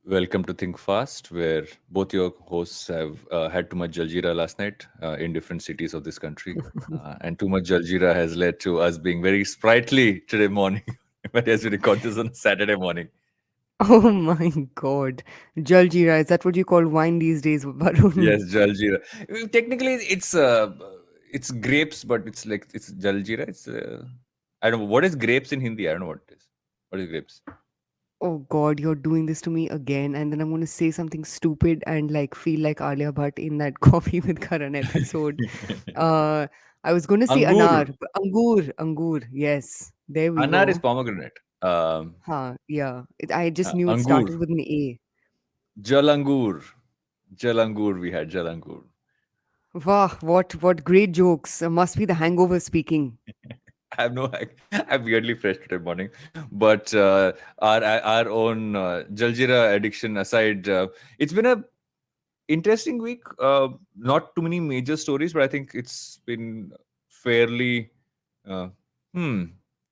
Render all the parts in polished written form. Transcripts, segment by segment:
Welcome to Think Fast, where both your hosts have had too much Jaljeera last night in different cities of this country. And too much Jaljeera has led to us being very sprightly today morning, but as we record this on Saturday morning. Oh my God. Jaljeera, is that what you call wine these days, Varun? Yes, Jaljeera. Technically, it's grapes, but it's Jaljeera. I don't know what is grapes in Hindi. I don't know what it is. What is grapes? Oh God, you're doing this to me again. And then I'm going to say something stupid and like feel like Alia Bhatt in that Coffee with Karan episode. Uh, I was going to say Angur. anar, but Angur. Yes, there we Anar is go. pomegranate. Huh, yeah. I just knew it Angur. started with an A. Jalangur. Jalangur, we had Jalangur. Wow, what great jokes. Must be the hangover speaking. I have no, I'm weirdly fresh today morning. But our own Jaljira addiction aside, it's been a interesting week. Not too many major stories, but I think it's been fairly, uh, hmm,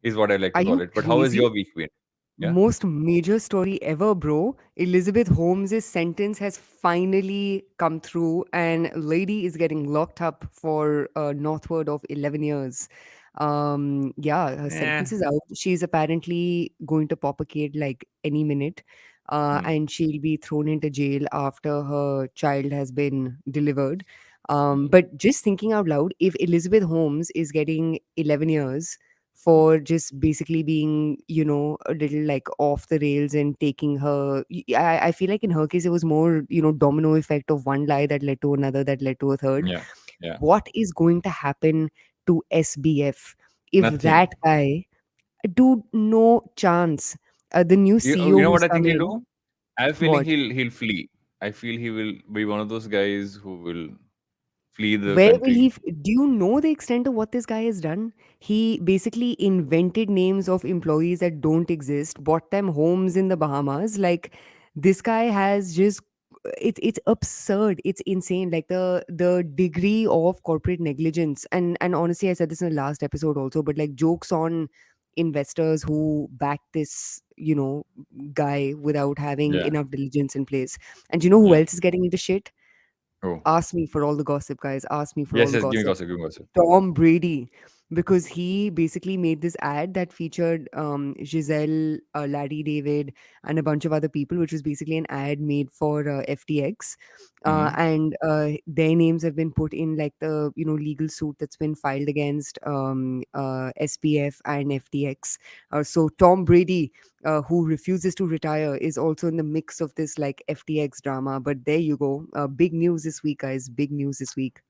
is what I like Are to call you it. But how has crazy? your week been? Yeah. Most major story ever, bro. Elizabeth Holmes's sentence has finally come through, and lady is getting locked up for northward of 11 years. Yeah, her Eh. sentence is out. She's apparently going to pop a kid like any minute, Hmm. and she'll be thrown into jail after her child has been delivered. Hmm. But just thinking out loud, if Elizabeth Holmes is getting 11 years Hmm. for just basically being, a little like off the rails and taking her. I feel like in her case, it was more, domino effect of one lie that led to another, that led to a third. Yeah. Yeah. What is going to happen to SBF if Nothing. that guy, dude, no chance. The new You CEO know what who's I think come he'll in, do? I have a feeling what? he'll flee. I feel he will be one of those guys who will flee the Where will country. do you know the extent of what this guy has done? He basically invented names of employees that don't exist, bought them homes in the Bahamas. Like, this guy has just, it's absurd. It's insane. Like the degree of corporate negligence. And honestly, I said this in the last episode also, but like, jokes on investors who back this, guy without having Yeah. enough diligence in place. And you know who Yeah. else is getting into shit? Oh. Ask me for all the gossip, guys. Ask me for all Yes, the yes, give me gossip. gossip, give me gossip. Tom Brady, because he basically made this ad that featured Giselle, Larry David, and a bunch of other people, which was basically an ad made for FTX, Hmm. and their names have been put in like the legal suit that's been filed against SPF and FTX. So Tom Brady, who refuses to retire, is also in the mix of this like FTX drama. But there you go, big news this week, guys. Big news this week.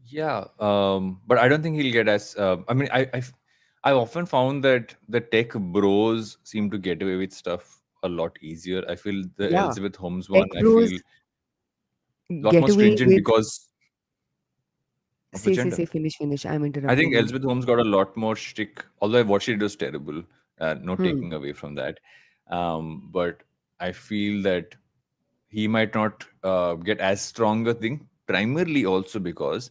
Yeah, but I don't think he'll get as. I mean, I often found that the tech bros seem to get away with stuff a lot easier. I feel the Yeah, Elizabeth Holmes one, tech I bros feel a lot more get away stringent with. because of the Say, gender. finish. I'm I think interrupting you. Elizabeth Holmes got a lot more shtick, although what she did was terrible. No Hmm. taking away from that. But I feel that he might not get as strong a thing, primarily also because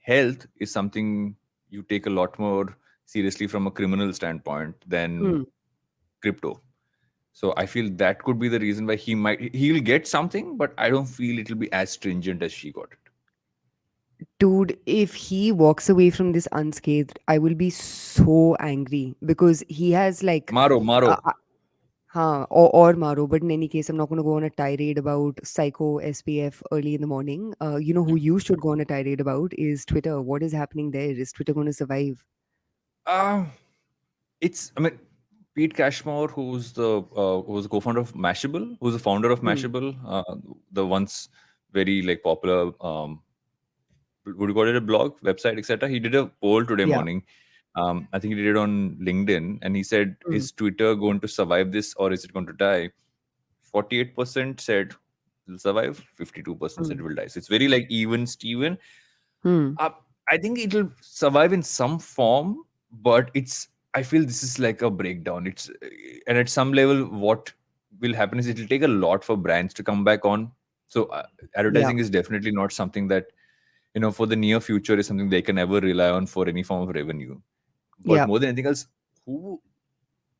health is something you take a lot more seriously from a criminal standpoint than Hmm. crypto. So I feel that could be the reason why he'll get something, but I don't feel it'll be as stringent as she got it. Dude, if he walks away from this unscathed, I will be so angry because he has like, Maro. or Maro. But in any case, I'm not going to go on a tirade about Psycho SPF early in the morning. You know who you should go on a tirade about is Twitter. What is happening there? Is Twitter going to survive? Uh, I mean, Pete Cashmore, who's the co-founder of Mashable, who's the founder of Hmm. Mashable, the once very like popular would you call it a blog, website, etc. He did a poll today Yeah. morning. I think he did it on LinkedIn, and he said, Hmm. "Is Twitter going to survive this, or is it going to die?" 48% said it'll survive. 52% said Hmm. it will die. So it's very like even, Steven. Hmm. Uh, I think it'll survive in some form, but I feel this is like a breakdown. And at some level, what will happen is it'll take a lot for brands to come back on. So Yeah. advertising is definitely not something that for the near future is something they can ever rely on for any form of revenue. But Yeah. more than anything else, who,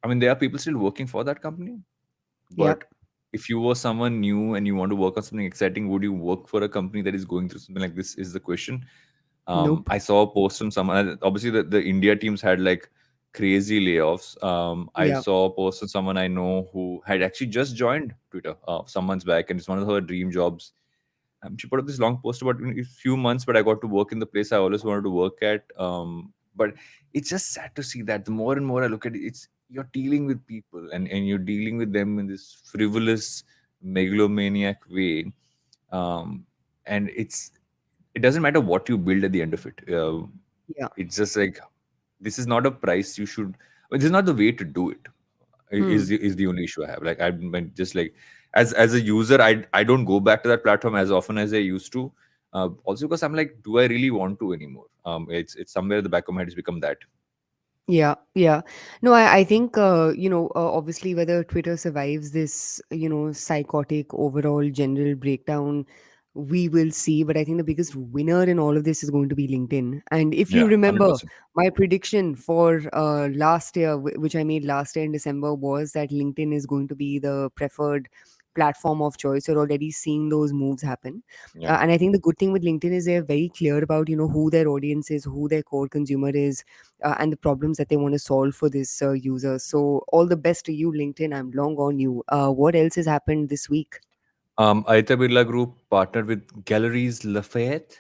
I mean, there are people still working for that company, Yeah. but if you were someone new and you want to work on something exciting, would you work for a company that is going through something like this? Is the question. Nope. I saw a post from someone. Obviously, the India teams had like crazy layoffs. I Yeah. saw a post from someone I know who had actually just joined Twitter some months back, and it's one of her dream jobs. She put up this long post about in a few months, but I got to work in the place I always wanted to work at. But it's just sad to see that the more and more I look at it, it's you're dealing with people and you're dealing with them in this frivolous, megalomaniac way. Um, and it doesn't matter what you build at the end of it. Yeah. It's just like this is not a price you should. This is not the way to do it. Hmm. Is the only issue I have. Like I've been just like as a user, I don't go back to that platform as often as I used to. Also because I'm like, do I really want to anymore? It's somewhere at the back of my head has become that. Yeah, yeah. No, I think, obviously, whether Twitter survives this, psychotic overall general breakdown, we will see. But I think the biggest winner in all of this is going to be LinkedIn. And if you Yeah, hundred remember, percent. my prediction for last year, which I made last year in December, was that LinkedIn is going to be the preferred platform of choice. You're already seeing those moves happen. Yeah. And I think the good thing with LinkedIn is they're very clear about, who their audience is, who their core consumer is, and the problems that they want to solve for this user. So all the best to you, LinkedIn. I'm long on you. What else has happened this week? Aditya Birla Group partnered with Galleries Lafayette.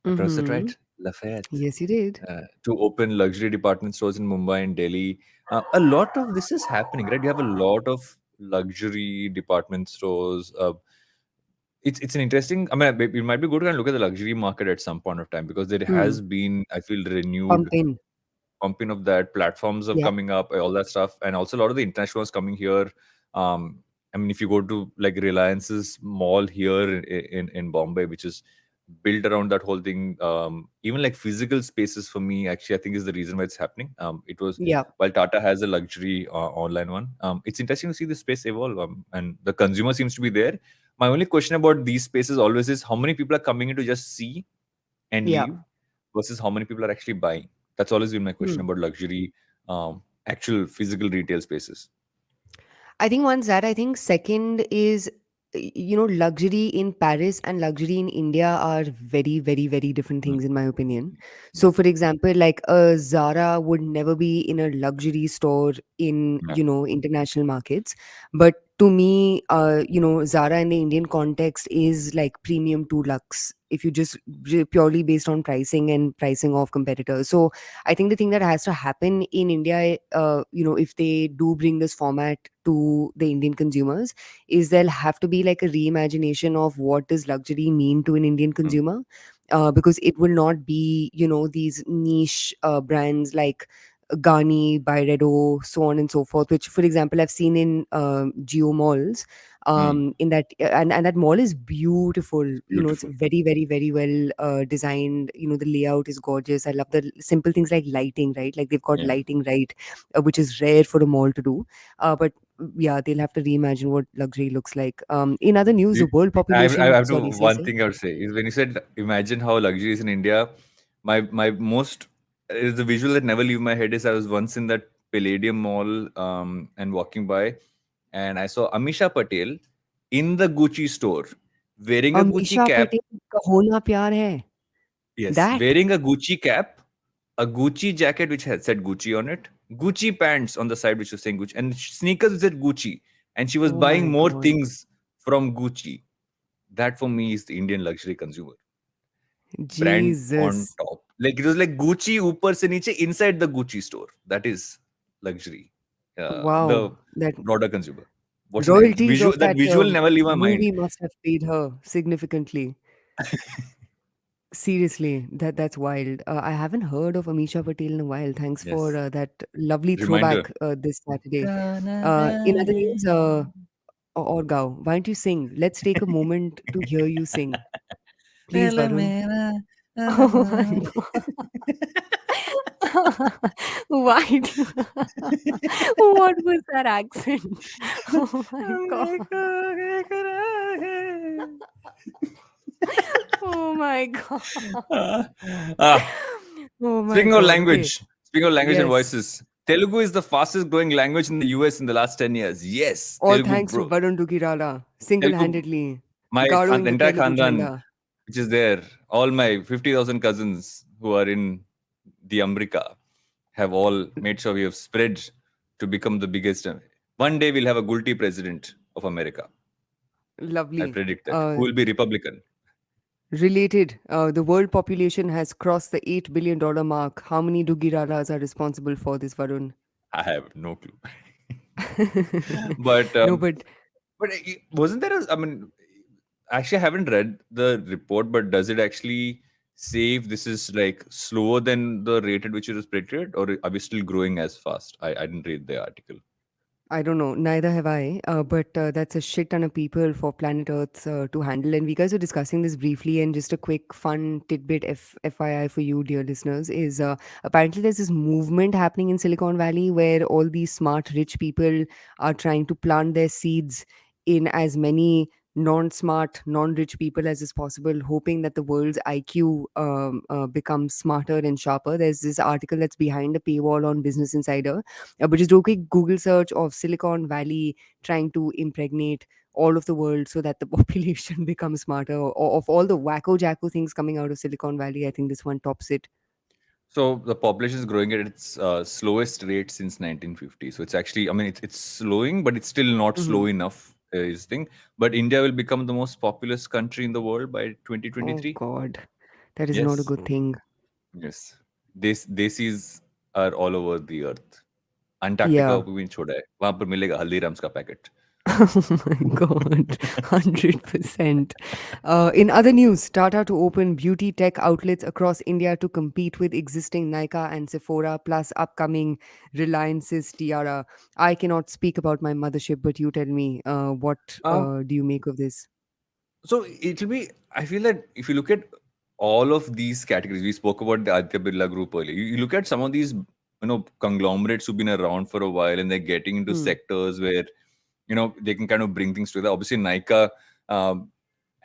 I pronounced that Mm-hmm. right? Lafayette. Yes, you did. To open luxury department stores in Mumbai and Delhi. A lot of this is happening, right? You have a lot of luxury department stores. It's an interesting. I mean, it might be good to kind of look at the luxury market at some point of time because there Hmm. has been, I feel, renewed Pump in. pumping of that. Platforms of Yeah. coming up, all that stuff, and also a lot of the international ones coming here. I mean, if you go to like Reliance's mall here in Bombay, which is built around that whole thing, even like physical spaces for me, actually, I think is the reason why it's happening. It was Yeah. while Tata has a luxury online one. It's interesting to see the space evolve, and the consumer seems to be there. My only question about these spaces always is how many people are coming in to just see and Yeah. leave versus how many people are actually buying. That's always been my Hmm. question about luxury, actual physical retail spaces. I think once that, I think second is, luxury in Paris and luxury in India are very, very, very different Mm, things, in my opinion. mm, So, for example, like a Zara would never be in a luxury store in, yeah, international markets. But to me, Zara in the Indian context is like premium to luxe. If you just purely based on pricing and pricing of competitors. So, I think the thing that has to happen in India, if they do bring this format to the Indian consumers, is there'll have to be like a reimagination of what does luxury mean to an Indian mm, consumer, because it will not be, these niche brands like Gani, Byredo, so on and so forth, which, for example, I've seen in Geo malls. mm, In that and that mall is beautiful. It's beautiful. very, very, very well designed. The layout is gorgeous. I love the simple things like lighting, right? Like they've got Yeah. lighting right, which is rare for a mall to do. But yeah, they'll have to reimagine what luxury looks like. In other news, the You, world I population. have to Sorry, one say. thing I would say is when you said imagine how luxury is in India, my most is the visual that never leave my head is I was once in that Palladium Mall and walking by and I saw Amisha Patel in the Gucci store wearing a Gucci Amisha cap. Patel का होना प्यार है. Yes, That. wearing a Gucci cap, a Gucci jacket which had said Gucci on it, Gucci pants on the side which was saying Gucci, and sneakers which said Gucci. And she was Oh buying my more god. things from Gucci. That for me is the Indian luxury consumer. Brand on Jesus. top. Like it was like Gucci upar se niche inside the Gucci store. That is luxury. The Wow. That broader consumer. What's my royalties visual? of That that visual never leave my mind. movie must have paid her significantly. Seriously, that's wild. I haven't heard of Amisha Patel in a while. Thanks for Yes. that lovely Reminder. throwback this Saturday. In other news, Orgao, why don't you sing? Let's take a moment to hear you sing. Please, Varun. Oh my god. Why do you what was that accent? Oh my god. Oh my god. ah, Oh my Speaking of god. Okay. language. Speaking of language and Yes. voices, Telugu is the fastest growing language in the US in the last 10 years. Yes, All Telugu thanks to bro. Varun Dugirala, Telugu, single-handedly my gathering the entire Telugu Khandan, jhanda. which is there, all my 50,000 cousins who are in the America have all made sure we have spread to become the biggest. One day we'll have a Gulti president of America. I Lovely. predict that. Who Uh, will be Republican? Related, the world population has crossed the $8 billion mark. How many Dugiralas are responsible for this, Varun? I have no clue. but No, but wasn't there a, I mean, actually, I haven't read the report, but does it actually say if this is like slower than the rate at which it was predicted, or are we still growing as fast? I didn't read the article. I don't know. Neither have I. But that's a shit ton of people for planet Earth to handle. And we guys were discussing this briefly. And just a quick fun tidbit, FYI for you, dear listeners, is apparently there's this movement happening in Silicon Valley where all these smart, rich people are trying to plant their seeds in as many non-smart, non-rich people as is possible, hoping that the world's IQ becomes smarter and sharper. There's this article that's behind a paywall on Business Insider, but just do a quick Google search of Silicon Valley trying to impregnate all of the world so that the population becomes smarter. Or of all the wacko jacko things coming out of Silicon Valley, I think this one tops it. So the population is growing at its slowest rate since 1950. So it's actually, I mean, it's slowing, but it's still not Hmm. slow enough. Is the thing. But India will become the most populous country in the world by Oh 2023. God, that is not a Yes. good thing. Yes. Desis are all over the earth. Antarctica Yeah. को भी नहीं छोड़ा है वहां पर मिलेगा हल्दीराम्स का packet. Oh my God, 100%. In other news, Tata to open beauty tech outlets across India to compete with existing Nykaa and Sephora, plus upcoming Reliance's Tiara. I cannot speak about my mothership, but you tell me, what Um, do you make of this? so it will be. I feel that if you look at all of these categories, we spoke about the Aditya Birla Group earlier. You look at some of these, conglomerates who've been around for a while, and they're getting into Hmm. sectors where, they can kind of bring things together. Obviously, Nykaa um,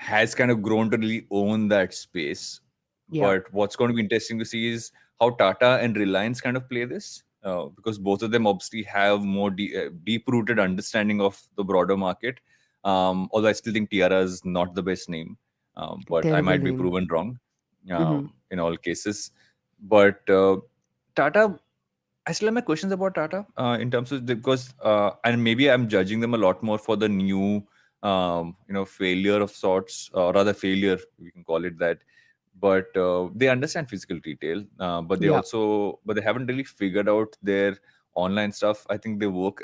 has kind of grown to really own that space. Yeah, But what's going to be interesting to see is how Tata and Reliance kind of play this, because both of them obviously have more deep-rooted understanding of the broader market. Although I still think Tiara is not the best name, but I terrible might be name. proven wrong Hmm. in all cases. But Tata, I still have my questions about Tata in terms of because and maybe I'm judging them a lot more for the new failure of sorts, or rather failure we can call it that. But they understand physical retail, Yeah, but they haven't really figured out their online stuff. I think they work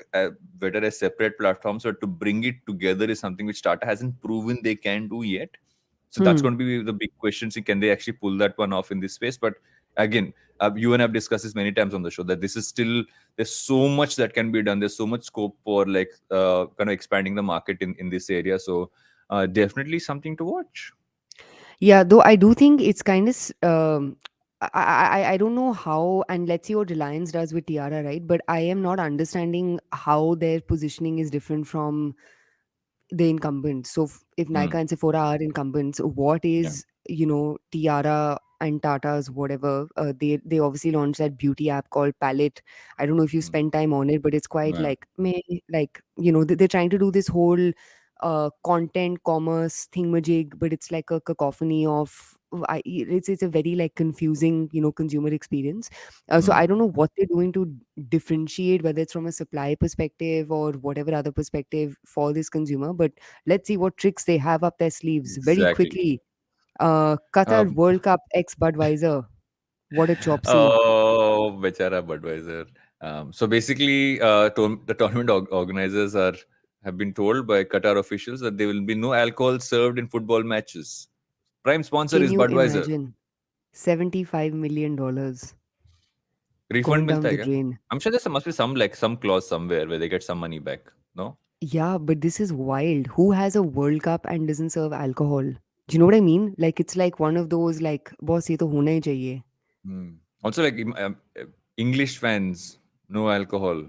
better as separate platforms, but to bring it together is something which Tata hasn't proven they can do yet. So that's hmm. going to be the big question. See, can they actually pull that one off in this space? But again, you and I have discussed this many times on the show that this is still there's so much that can be done. There's so much scope for like kind of expanding the market in this area. So definitely something to watch. Yeah, though I do think it's kind of I don't know how, and let's see what Reliance does with Tiara, right? But I am not understanding how their positioning is different from the incumbents. So if Nykaa Hmm. and Sephora are incumbents, what Yeah. is, Tiara and Tata's whatever? They obviously launched that beauty app called Palette. I don't know if you Hmm. spend time on it, but it's quite Yeah. like me, like they're trying to do this whole content commerce thingamajig, but it's like a cacophony of it's a very like confusing consumer experience. So Hmm. I don't know what they're doing to differentiate, whether it's from a supply perspective or whatever other perspective for this consumer. But let's see what tricks they have up their sleeves. Very Exactly. quickly, Qatar Um, World Cup ex Budweiser. What a chop scene. oh, Bechara Budweiser. So basically, the tournament organizers have been told by Qatar officials that there will be no alcohol served in football matches. Prime sponsor Can is you Budweiser. imagine? $75 million Refund going मिलता down है the क्या? drain. I'm sure there must be some clause somewhere where they get some money back. No. Yeah, but this is wild. Who has a World Cup and doesn't serve alcohol? Do you know what I mean? Like it's like one of those like, boss, ये तो होना ही चाहिए. Hmm. Also, like English fans, no alcohol.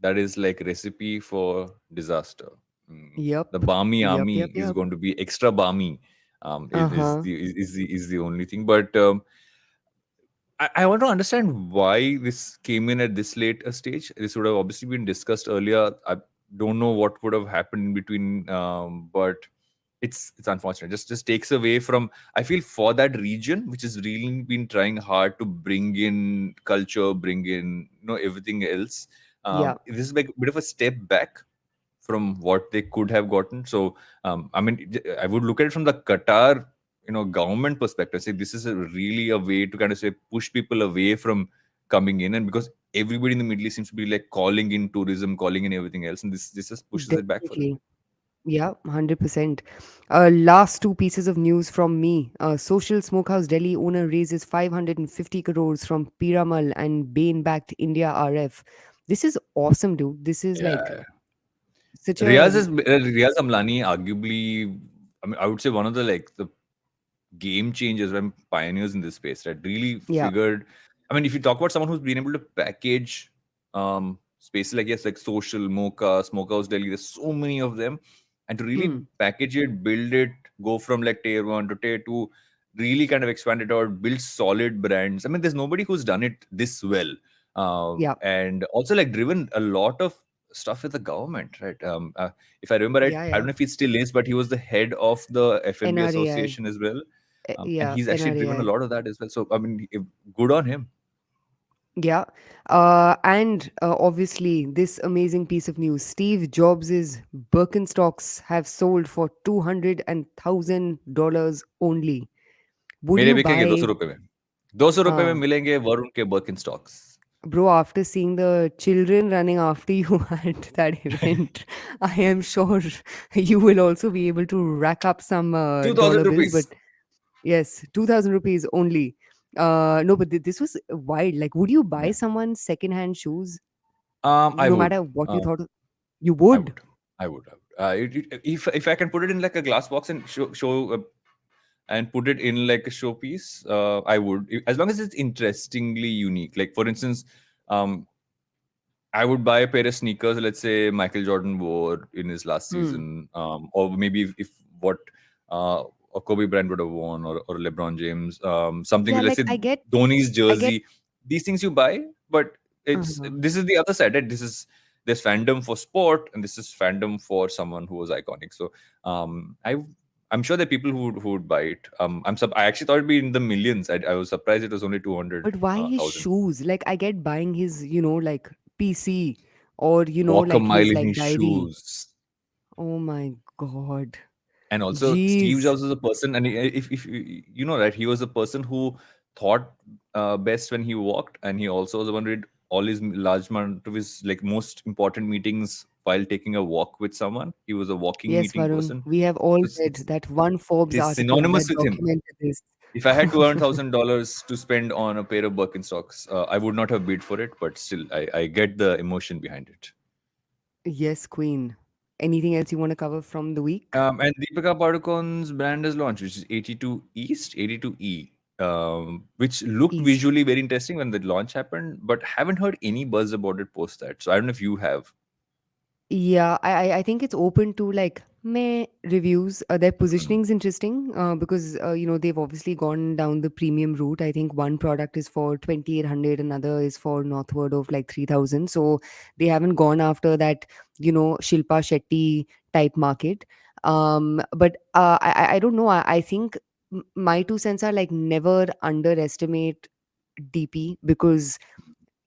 That is like recipe for disaster. The Yup. Barmy Yup, army yup, is yup. going to be extra Barmy. Uh-huh. Is the only thing. But I want to understand why this came in at this late a stage. This would have obviously been discussed earlier. I don't know what would have happened in between, but it's unfortunate. Just takes away from. I feel for that region, which has really been trying hard to bring in culture, bring in everything else. Yeah, This is like a bit of a step back from what they could have gotten. So, I mean, I would look at it from the Qatar, government perspective. Say this is a really a way to kind of say push people away from coming in, and because everybody in the Middle East seems to be like calling in tourism, calling in everything else, and this just pushes it back for them. definitely. Yeah, 100%. Last two pieces of news from me. Social Smokehouse Delhi owner raises 550 crores from Piramal and Bain backed India RF. This is awesome, dude. This is like Yeah, such a. Riaz Amlani, arguably, I mean, I would say one of the like the game changers and pioneers in this space, right? Really Yeah. figured. I mean, if you talk about someone who's been able to package spaces like yes, like social, Mocha, Smokehouse Delhi, there's so many of them, and to really Hmm. package it, build it, go from like tier one to tier two, really kind of expand it out, build solid brands. I mean, there's nobody who's done it this well, Yeah. and also like driven a lot of stuff with the government, right? If I remember right, Yeah. I don't Yeah. know if he still is, but he was the head of the FNB NRAI. association as well, and Yeah. he's actually driven a NRAI. lot of that as well. So I mean, good on him. Yeah. And obviously, this amazing piece of news Steve Jobs' Birkenstocks have sold for $200,000 only. Would मेरे you बिकेंगे दो buy? सौ रुपए में 200 रुपए में Uh, मिलेंगे वरुण के बर्किन stocks Bro, after seeing the children running after you at that event, I am sure you will also be able to rack up some two dollar thousand bills. Rupees But yes, 2000 rupees only. No, but this was wild. Like, would you buy Yeah. someone secondhand shoes I no would. matter what you Uh, thought? You I would. would. I would. If I can put it in like a glass box and show and put it in like a showpiece, I would. As long as it's interestingly unique. Like for instance, um, I would buy a pair of sneakers, let's say Michael Jordan wore in his last Hmm. season, or maybe if what uh, a Kobe Bryant would have worn, or LeBron James, something Yeah, with, let's like say, I get, Dhoni's I get. jersey. These things you buy, but it's Uh-huh. this is the other side. Right? There's fandom for sport, and this is fandom for someone who was iconic. So I'm sure there are people who would buy it. I actually thought it'd be in the millions. I was surprised it was only two hundred But why his thousand. shoes? Like I get buying his, like PC or Walk a like mile his in like his diary. shoes. Oh my god. And also Steve Jeez. Jobs was a person, and if you know, right, he was a person who thought best when he walked, and he also was the one who did all his large amount of his like most important meetings while taking a walk with someone. He was a walking Yes, meeting Varun. person. We have all it's read it's, that one it Forbes is article synonymous that with him. documented this. If I had $200,000 to spend on a pair of Birkenstocks, I would not have bid for it, but still I get the emotion behind it. Yes, Queen. Anything else you want to cover from the week? And Deepika Padukone's brand is launched, which is 82 East, 82E, which looked East. visually very interesting when the launch happened, but haven't heard any buzz about it post that. So I don't know if you have. Yeah, I think it's open to like meh reviews. Their Mm, positioning is interesting because they've obviously gone down the premium route. I think one product is for 2,800, another is for northward of like 3,000. So they haven't gone after that Shilpa Shetty type market. But I don't know. I think my 2 cents are like never underestimate DP because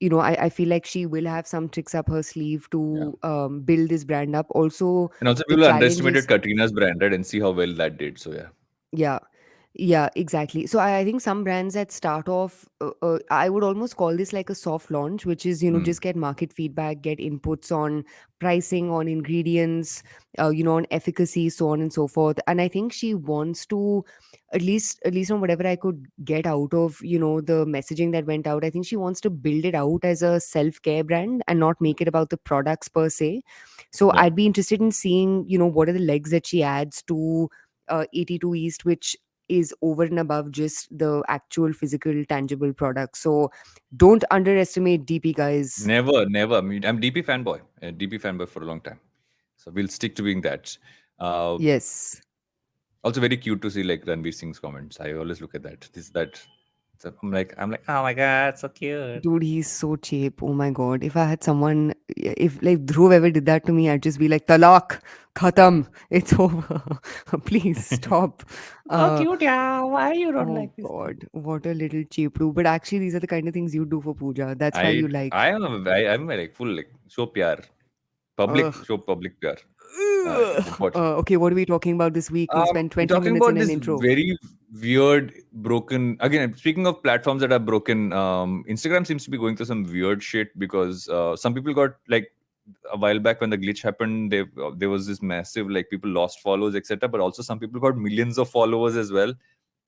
I feel like she will have some tricks up her sleeve yeah. to build this brand up. Also, And also, the people challenge is underestimated Katrina's brand, right? And see how well that did. So, yeah. yeah. Yeah, exactly. So I think some brands that start off, I would almost call this like a soft launch, which is, Mm, just get market feedback, get inputs on pricing, on ingredients, on efficacy, so on and so forth. And I think she wants to, at least from whatever I could get out of, the messaging that went out, I think she wants to build it out as a self-care brand and not make it about the products per se. So yeah. I'd be interested in seeing, what are the legs that she adds to 82 East, which is over and above just the actual physical, tangible product. So don't underestimate DP, guys. Never, never. I mean, I'm DP fanboy, a DP fanboy for a long time. So we'll stick to being that. Uh, Yes. Also, very cute to see like Ranveer Singh's comments. I always look at that. This, that. So I'm like, oh my god, so cute. Dude, he's so cheap. Oh my god. If I had someone, if like Dhruv ever did that to me, I'd just be like, Talak, khatam, it's over. Please stop. So Uh, cute, yeah. Why you don't oh like this thing? god, what a little cheap do. But actually, these are the kind of things you do for puja. That's why you like. I'm like full like show PR, Ugh. public PR. It's Ugh. important. Okay, what are we talking about this week? We spent We're 20 talking minutes in about an this intro. very weird, broken. Again, speaking of platforms that are broken, Instagram seems to be going through some weird shit because some people got like a while back when the glitch happened. There was this massive like people lost followers, etc. But also some people got millions of followers as well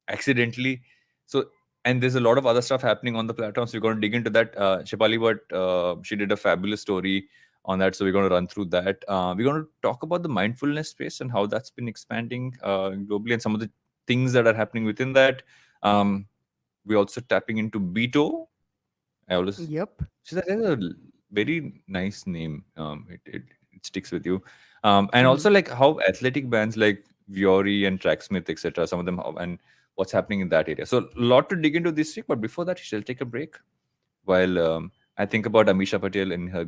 accidentally. So and there's a lot of other stuff happening on the platform. So we're going to dig into that. Shipali, but she did a fabulous story on that. So we're going to run through that. We're going to talk about the mindfulness space and how that's been expanding globally and some of the things that are happening within that. We're also tapping into Beto. I always Yep. she's a very nice name. It sticks with you. And Mm-hmm. also like how athletic bands like Viore and Tracksmith, etc. Some of them have, and what's happening in that area. So a lot to dig into this week. But before that, she'll take a break while I think about Amisha Patel in her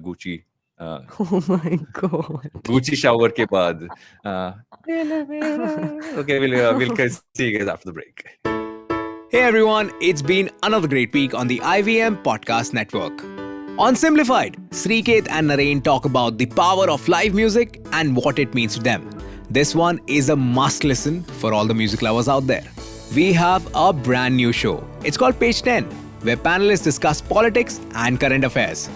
uh, Oh my god. Gucci shower ke baad. Uh, okay, we'll see you guys after the break. Hey everyone, it's been another great week on the IVM Podcast Network. On Simplified, Sriket and Naren talk about the power of live music and what it means to them. This one is a must listen for all the music lovers out there. We have a brand new show. It's called Page 10, where panelists discuss politics and current affairs.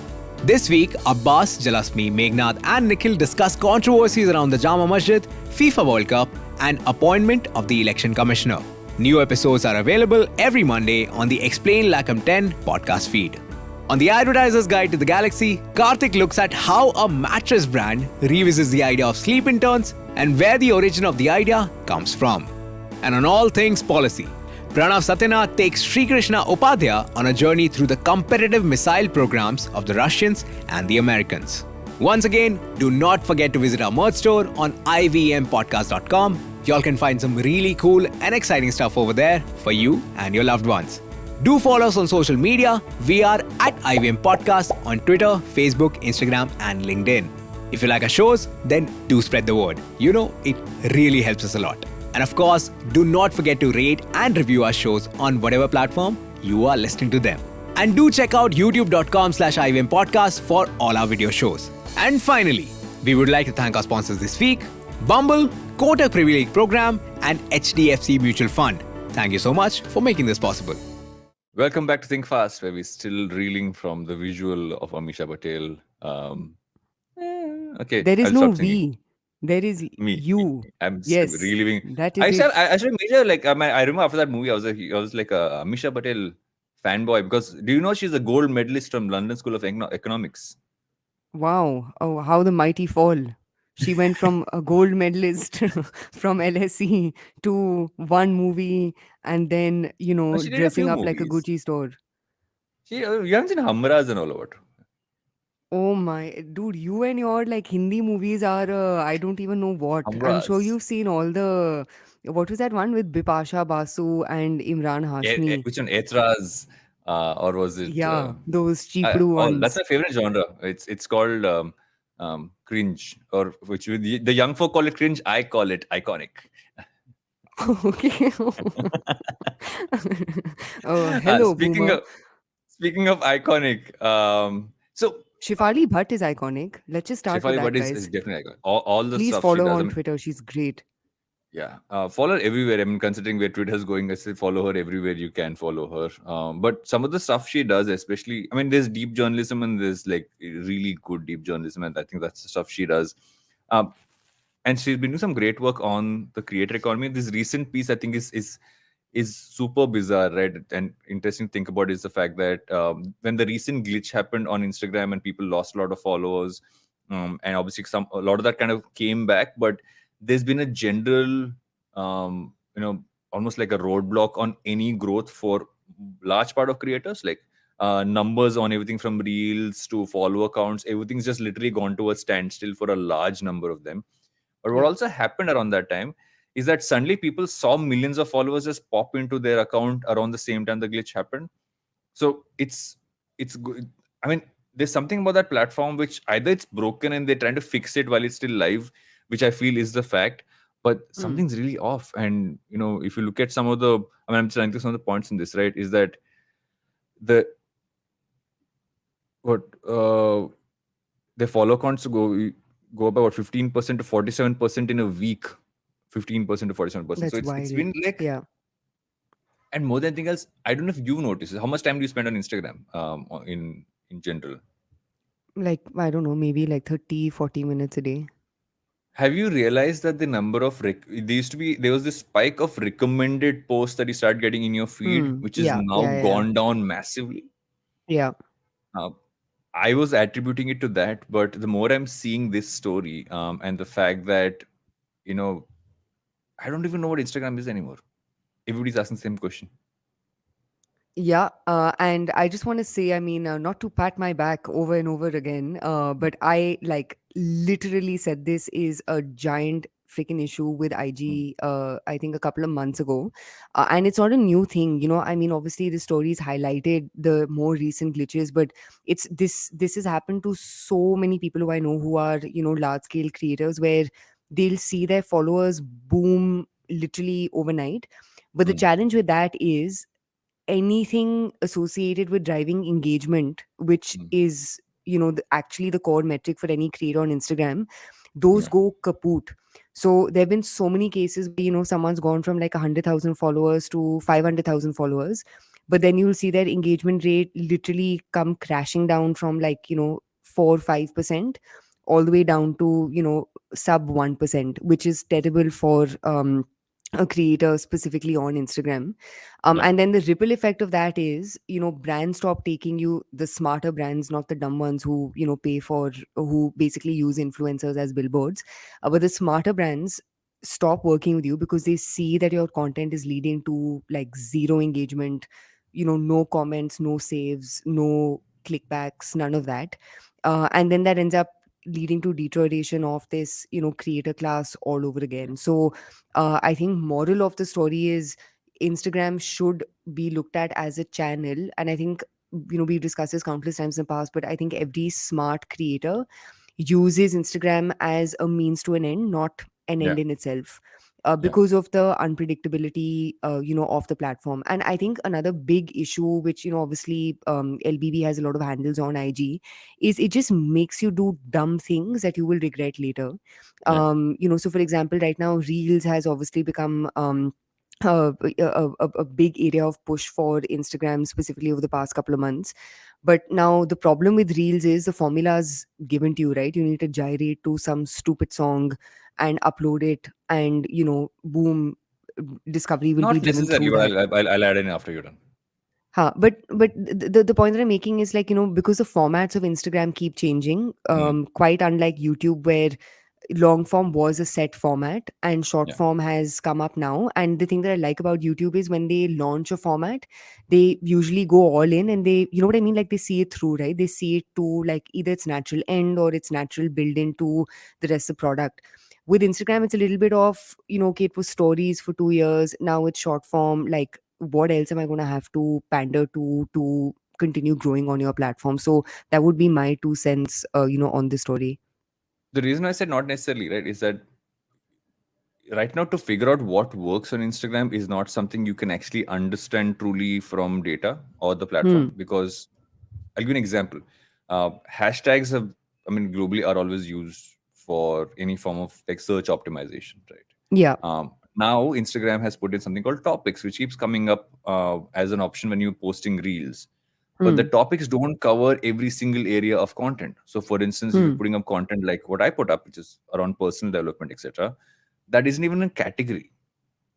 This week, Abbas, Jalasmi, Meghnad and Nikhil discuss controversies around the Jama Masjid, FIFA World Cup and appointment of the election commissioner. New episodes are available every Monday on the Explain Lacam 10 podcast feed. On the Advertiser's Guide to the Galaxy, Karthik looks at how a mattress brand revisits the idea of sleep interns and where the origin of the idea comes from. And on all things policy, Pranav Satyanath takes Sri Krishna Upadhyaya on a journey through the competitive missile programs of the Russians and the Americans. Once again, do not forget to visit our merch store on ivmpodcast.com. Y'all can find some really cool and exciting stuff over there for you and your loved ones. Do follow us on social media. We are at IVM Podcast on Twitter, Facebook, Instagram, and LinkedIn. If you like our shows, then do spread the word. You know, it really helps us a lot. And of course, do not forget to rate and review our shows on whatever platform you are listening to them. And do check out youtube.com/IVM Podcast for all our video shows. And finally, we would like to thank our sponsors this week, Bumble, Kotak Privilege Program, and HDFC Mutual Fund. Thank you so much for making this possible. Welcome back to Think Fast, where we're still reeling from the visual of Amisha Patel. Okay, There is I'll no stop singing. we. There is Me. you. I'm Yes, reliving. that is it. I should major like I remember after that movie, I was like a Amisha Patel fanboy because do you know she's a gold medalist from London School of Economics? Wow. Oh, how the mighty fall. She went from a gold medalist from LSE to one movie and then, Oh, she did a dressing few up like a movies. Gucci store. You haven't seen Hamras and all of it. Oh my, dude, you and your like Hindi movies are, I don't even know what. I'm sure Hamras. you've seen all the, what was that one with Bipasha Basu and Imran Hashmi? Which one? Etras, or was it? Yeah, those cheaplu Oh, that's ones. my favorite genre. It's called cringe, or which the young folk call it cringe. I call it iconic. Okay. Oh, Uh, hello, speaking boomer. of speaking of iconic, so Shifali Bhatt is iconic. Let's just start with Shefali that, Bhatt is guys. definitely iconic. All the Please stuff she follow does. I on mean, Twitter. She's great. yeah, follow her everywhere. I mean, considering where Twitter's going, I say follow her everywhere you can follow her. But some of the stuff she does, especially, I mean, there's deep journalism and there's like really good deep journalism, and I think that's the stuff she does. Um, and she's been doing some great work on the creator economy. This recent piece, I think, is super bizarre, right? And interesting to think about is the fact that when the recent glitch happened on Instagram and people lost a lot of followers, and obviously a lot of that kind of came back, but there's been a general, almost like a roadblock on any growth for large part of creators, like numbers on everything from reels to follower counts, everything's just literally gone to a standstill for a large number of them. But what Yep. also happened around that time is that suddenly people saw millions of followers just pop into their account around the same time the glitch happened. So it's good. I mean, there's something about that platform which either it's broken and they're trying to fix it while it's still live, which I feel is the fact, but Mm. something's really off. And if you look at some of the, I mean, I'm trying to some of the points in this, right, is that the what the follow counts go up about 15% to 47% in a week. 15% to 47%. So That's it's wild. been like, Yeah. and more than anything else, I don't know if you've noticed how much time do you spend on Instagram, in general. Like, I don't know, maybe like 30, 40 minutes a day. Have you realized that the number of there was this spike of recommended posts that you start getting in your feed, Mm. which is Yeah. now Yeah. Yeah. Yeah. gone down massively? Yeah. Uh, I was attributing it to that, but the more I'm seeing this story, and the fact that you know, I don't even know what Instagram is anymore. Everybody's asking the same question. Yeah, and I just want to say, I mean, not to pat my back over and over again, Mm, but I like literally said this is a giant freaking issue with mm, IG. I think a couple of months ago, and it's not a new thing. I mean, obviously the stories highlighted the more recent glitches, but it's this has happened to so many people who I know who are large scale creators where they'll see their followers boom literally overnight. But the mm, challenge with that is anything associated with driving engagement, which mm. is actually the core metric for any creator on Instagram, those Yeah, go kaput. So there have been so many cases where someone's gone from like 100,000 followers to 500,000 followers, but then you'll see their engagement rate literally come crashing down from like 4 5% all the way down to sub 1%, which is terrible for a creator specifically on Instagram. yeah, And then the ripple effect of that is, brands stop taking you, the smarter brands, not the dumb ones who, pay for, who basically use influencers as billboards. But the smarter brands stop working with you because they see that your content is leading to like zero engagement, no comments, no saves, no clickbacks, none of that. And then that ends up leading to deterioration of this, creator class all over again. So I think moral of the story is Instagram should be looked at as a channel. And I think, we've discussed this countless times in the past, but I think every smart creator uses Instagram as a means to an end, not an yeah, end in itself. yeah. Because of the unpredictability, of the platform. And I think another big issue, which, obviously LBB has a lot of handles on IG, is it just makes you do dumb things that you will regret later. Yeah. So for example, right now, Reels has obviously become a big area of push for Instagram, specifically over the past couple of months. But now the problem with Reels is the formula's given to you, right? You need to gyrate to some stupid song and upload it, and boom, discovery will be Not driven necessarily, through but that. I'll add in after you're done. Huh, but the point that I'm making is like, because the formats of Instagram keep changing, Mm, quite unlike YouTube, where long form was a set format and short yeah, form has come up now. And the thing that I like about YouTube is when they launch a format, they usually go all in, and they, you know what I mean, like they see it through, right? They see it to like either its natural end or its natural build into the rest of the product. With Instagram, it's a little bit of, okay, it was stories for 2 years, now it's short form. Like, what else am I going to have to pander to continue growing on your platform? So that would be my 2 cents, on this story. the reason I said not necessarily, right, is that right now to figure out what works on Instagram is not something you can actually understand truly from data or the platform, Hmm. because I'll give you an example. Hashtags have, I mean, globally are always used for any form of like search optimization, right? Yeah. Now Instagram has put in something called topics, which keeps coming up as an option when you're posting reels. But the Hmm. topics don't cover every single area of content. So, for instance, if you're Hmm. putting up content like what I put up, which is around personal development, etc., that isn't even a category.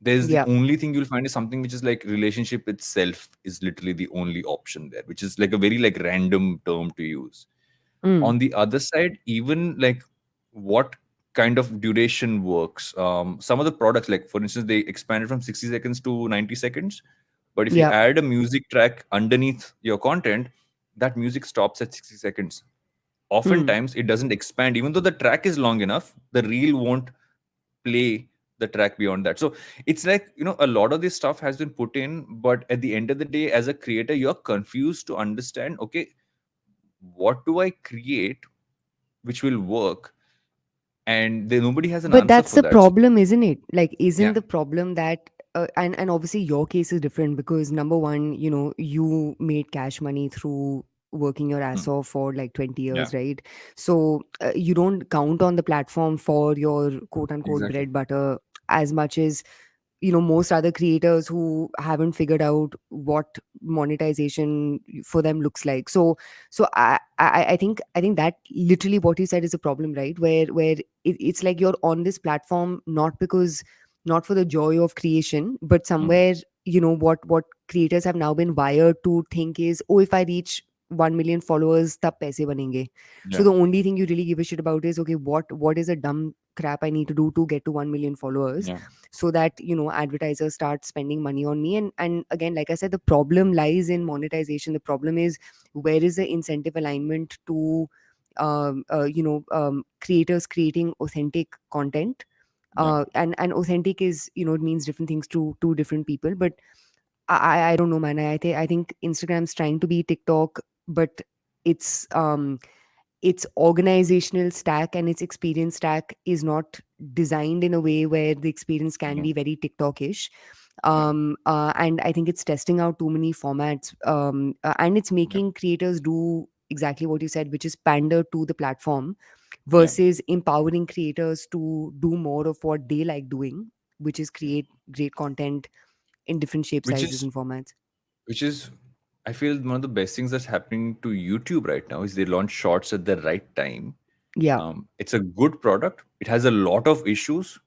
There's the Yeah. only thing you'll find is something which is like relationship itself is literally the only option there, which is like a very like random term to use. Hmm. On the other side, even like what kind of duration works. Some of the products, like for instance, they expanded from 60 seconds to 90 seconds. But if you Yeah. add a music track underneath your content, that music stops at 60 seconds. Hmm. Oftentimes, it doesn't expand. Even though the track is long enough, the reel won't play the track beyond that. So it's like, a lot of this stuff has been put in, but at the end of the day, as a creator, you're confused to understand, okay, what do I create which will work? And nobody has an But answer that's for the that. So, problem, isn't it? Like, isn't yeah. the problem that, and obviously your case is different because number one, you made cash money through working your ass Hmm. off for like 20 Yeah, years, right? So you don't count on the platform for your quote unquote exactly. bread butter as much as most other creators who haven't figured out what monetization for them looks like. So I think that literally what you said is a problem, right? Where it's like you're on this platform not because, not for the joy of creation, but Hmm. somewhere what creators have now been wired to think is, oh, if I reach 1 million followers tab paise banenge. So Yeah, the only thing you really give a shit about is, okay, what is a dumb crap I need to do to get to 1 million followers, yeah, so that advertisers start spending money on me. And again, like I said, the problem lies in monetization. The problem is, where is the incentive alignment to creators creating authentic content? yeah. And authentic is, it means different things to different people. But I don't know, man. I think Instagram's trying to be TikTok, but it's its organizational stack and its experience stack is not designed in a way where the experience can Yeah, be very TikTok-ish. yeah, And I think it's testing out too many formats, and it's yeah, making creators do exactly what you said, which is pander to the platform yeah, versus empowering creators to do more of what they like doing, which is yeah. create great content in different shape, Which sizes, is and formats. which is I feel one of the best things that's happening to YouTube right now is they launch shorts at the right time. Yeah. It's a good product. It has a lot of issues.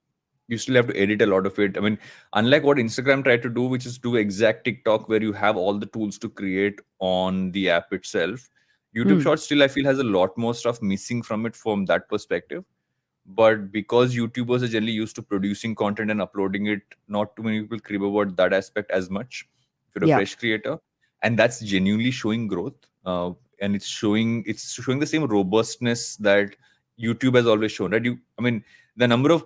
You still have to edit a lot of it. I mean, unlike what Instagram tried to do, which is do exact TikTok where you have all the tools to create on the app itself, YouTube Hmm. Shorts still I feel has a lot more stuff missing from it from that perspective. But because YouTubers are generally used to producing content and uploading it, not too many people crib about that aspect as much. If you're a Yeah. fresh creator, and that's genuinely showing growth, and it's showing the same robustness that YouTube has always shown. Right? I mean, the number of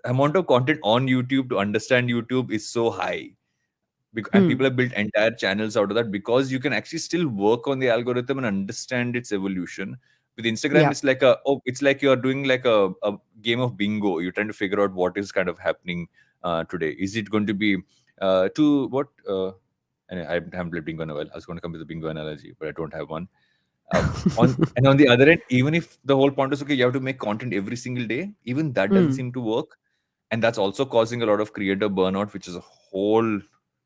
amount of content on YouTube to understand YouTube is so high, and Hmm. people have built entire channels out of that because you can actually still work on the algorithm and understand its evolution. With Instagram, Yeah. it's like you're doing like a game of bingo. You're trying to figure out what is kind of happening today. Is it going to be to what anyway, I haven't played bingo in a while. I was going to come with a bingo analogy, but I don't have one. On the other end, even if the whole point is okay, you have to make content every single day, even that doesn't Hmm. seem to work. And that's also causing a lot of creator burnout, which is a whole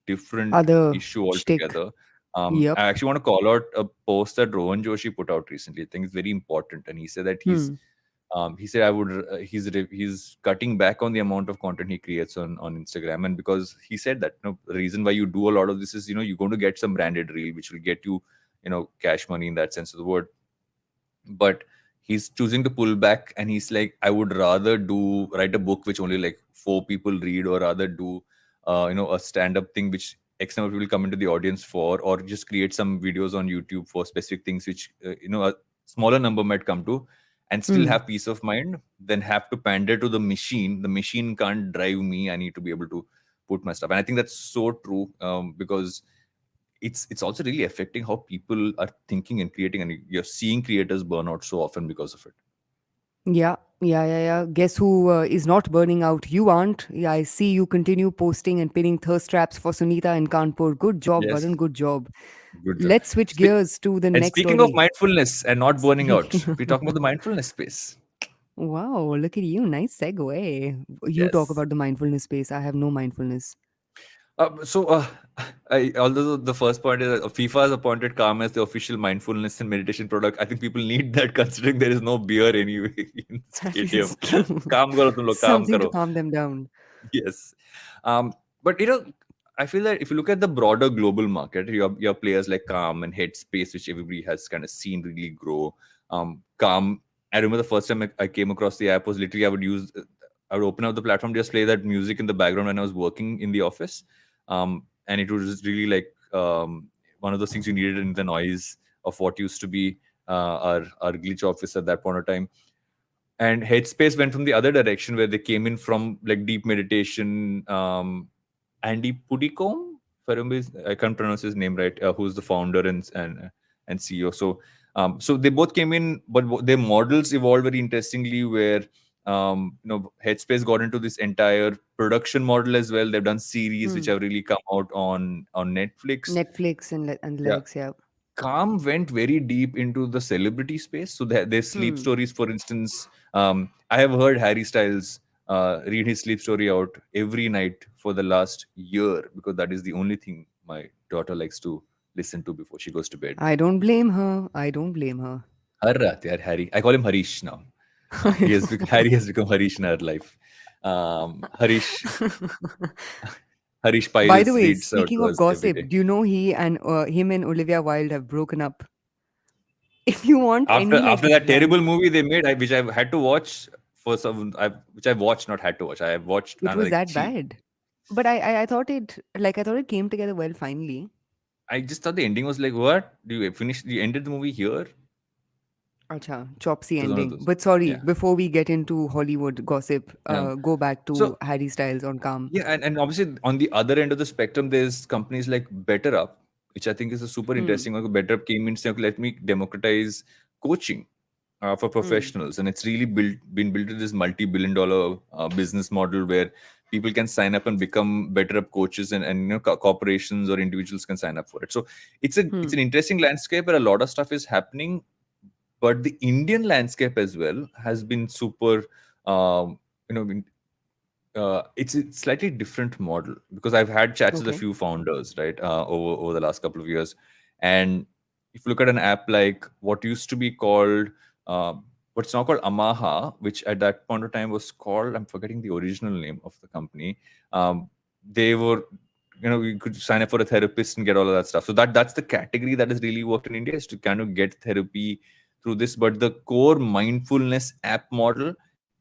different Other issue shtick. altogether. Yep. I actually want to call out a post that Rohan Joshi put out recently. I think it's very important, and he said that Hmm. he said I would he's cutting back on the amount of content he creates on Instagram, and because he said that the reason why you do a lot of this is you're going to get some branded reel, which will get you cash money in that sense of the word, but he's choosing to pull back, and he's like, I would rather do write a book which only like four people read, or rather do a stand-up thing which x number of people come into the audience for, or just create some videos on YouTube for specific things which a smaller number might come to, and still Hmm. have peace of mind, then have to pander to the machine can't drive me, I need to be able to put my stuff. And I think that's so true, because it's also really affecting how people are thinking and creating, and you're seeing creators burn out so often because of it. Yeah. Yeah. Yeah. Yeah. Guess who is not burning out? You aren't. Yeah. I see you continue posting and pinning thirst traps for Sunita and Kanpur. Good job, Yes, Varun. Good job. good job. Let's switch gears to the And next speaking of story. mindfulness and not burning out, Speaking we're talking about the mindfulness space. Wow, look at you. Nice segue. You talk Yes. about the mindfulness space. I have no mindfulness. Although the first point is FIFA has appointed Calm as the official mindfulness and meditation product, I think people need that considering there is no beer anyway in the That is stadium. true. Calm karo tum log, calm Something to karo. calm them down. Yes. But I feel that if you look at the broader global market, you have players like Calm and Headspace, which everybody has kind of seen really grow. Calm, I remember the first time I came across the app was literally I would open up the platform, just play that music in the background when I was working in the office. And it was just really like one of those things you needed in the noise of what used to be our glitch office at that point of time. and Headspace went from the other direction where they came in from like deep meditation. Andy Pudicom, I can't pronounce his name right, who's the founder and CEO. So they both came in, but their models evolved very interestingly. Where Headspace got into this entire production model as well. They've done series which Hmm. have really come out on Netflix. Netflix and the Yeah, likes, yeah. Calm went very deep into the celebrity space. So their sleep Hmm. stories, for instance, I have heard Harry Styles read his sleep story out every night for the last year because that is the only thing my daughter likes to listen to before she goes to bed. I don't blame her. I don't blame her. Har raat, yaar, Harry. I call him Harish now. Harry has become Harish in our life. Harish Harish By the Piles way, reads out speaking to of us every gossip, day. do you know him and Olivia Wilde have broken up? If you want after any like after that rant, terrible movie they made, which I had to watch for some, which I watched, not had to watch. I have watched, it and I'm was like, that gee, bad. But I thought it came together well finally. I just thought the ending was like, what? Do you finish? You ended the movie here? Acha, chopsy It was one of ending. those. But sorry, Yeah, before we get into Hollywood gossip, yeah. go back to So Harry Styles on Calm. yeah, and obviously on the other end of the spectrum, there's companies like BetterUp, which I think is a super Hmm. interesting one. BetterUp came in saying, okay, let me democratize coaching for Hmm. professionals, and it's really been built to this multi-billion-dollar business model where people can sign up and become BetterUp coaches, and corporations or individuals can sign up for it. So it's Hmm. an interesting landscape where a lot of stuff is happening, but the Indian landscape as well has been super. You know, it's a slightly different model because I've had chats with a Okay. few founders, right, over the last couple of years, and if you look at an app like what used to be called, what's now called Amaha, which at that point of time was called, I'm forgetting the original name of the company. They were, you could sign up for a therapist and get all of that stuff. So that's the category that has really worked in India, is to kind of get therapy through this. But the core mindfulness app model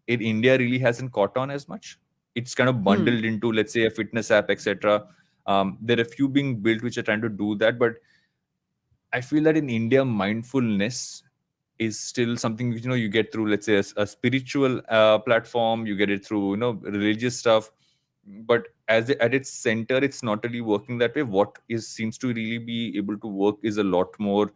in India really hasn't caught on as much. It's kind of Hmm. bundled into, let's say, a fitness app, etc. There are a few being built which are trying to do that, but I feel that in India, mindfulness is still something you get through, let's say, a spiritual platform. You get it through religious stuff, but at its center, it's not really working that way. What is seems to really be able to work is a lot more